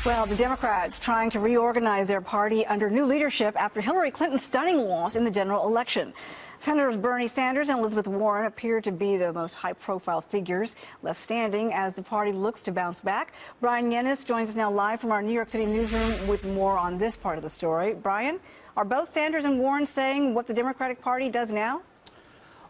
Well, the Democrats trying to reorganize their party under new leadership after Hillary Clinton's stunning loss in the general election. Senators Bernie Sanders and Elizabeth Warren appear to be the most high-profile figures left standing as the party looks to bounce back. Brian Yennis joins us now live from our New York City newsroom with more on this part of the story. Brian, are both Sanders and Warren saying what the Democratic Party does now?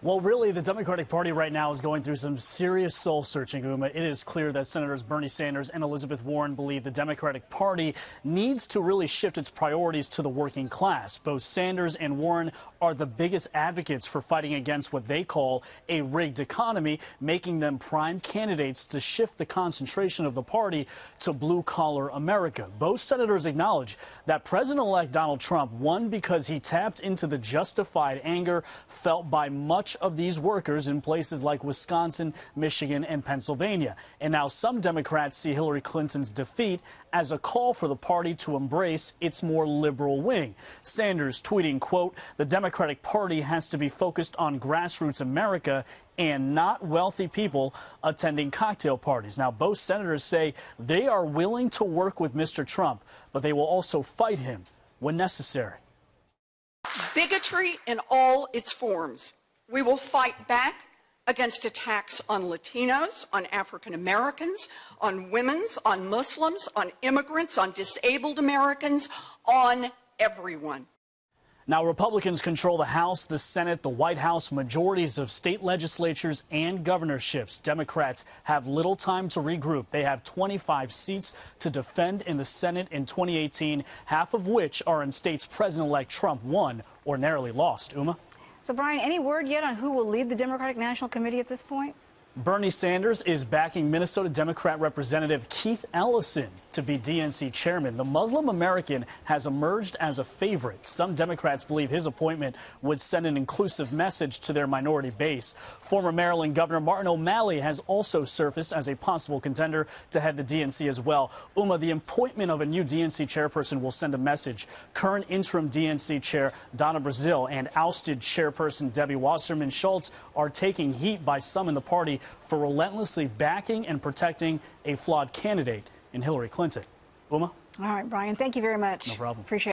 Well, really, the Democratic Party right now is going through some serious soul-searching, Uma. It is clear that Senators Bernie Sanders and Elizabeth Warren believe the Democratic Party needs to really shift its priorities to the working class. Both Sanders and Warren are the biggest advocates for fighting against what they call a rigged economy, making them prime candidates to shift the concentration of the party to blue-collar America. Both senators acknowledge that President-elect Donald Trump won because he tapped into the justified anger felt by much of these workers in places like Wisconsin, Michigan, and Pennsylvania. And now some Democrats see Hillary Clinton's defeat as a call for the party to embrace its more liberal wing. Sanders tweeting, quote, "The Democratic Party has to be focused on grassroots America and not wealthy people attending cocktail parties." Now, both senators say they are willing to work with Mr. Trump, but they will also fight him when necessary. Bigotry in all its forms. We will fight back against attacks on Latinos, on African Americans, on women, on Muslims, on immigrants, on disabled Americans, on everyone. Now, Republicans control the House, the Senate, the White House, majorities of state legislatures and governorships. Democrats have little time to regroup. They have 25 seats to defend in the Senate in 2018, half of which are in states President-elect Trump won or narrowly lost. Uma? So, Brian, any word yet on who will lead the Democratic National Committee at this point? Bernie Sanders is backing Minnesota Democrat Representative Keith Ellison to be DNC chairman. The Muslim American has emerged as a favorite. Some Democrats believe his appointment would send an inclusive message to their minority base. Former Maryland Governor Martin O'Malley has also surfaced as a possible contender to head the DNC as well. Uma, the appointment of a new DNC chairperson will send a message. Current interim DNC chair Donna Brazile and ousted chairperson Debbie Wasserman Schultz are taking heat by some in the party for relentlessly backing and protecting a flawed candidate in Hillary Clinton. Uma? All right, Brian, thank you very much. No problem. Appreciate it.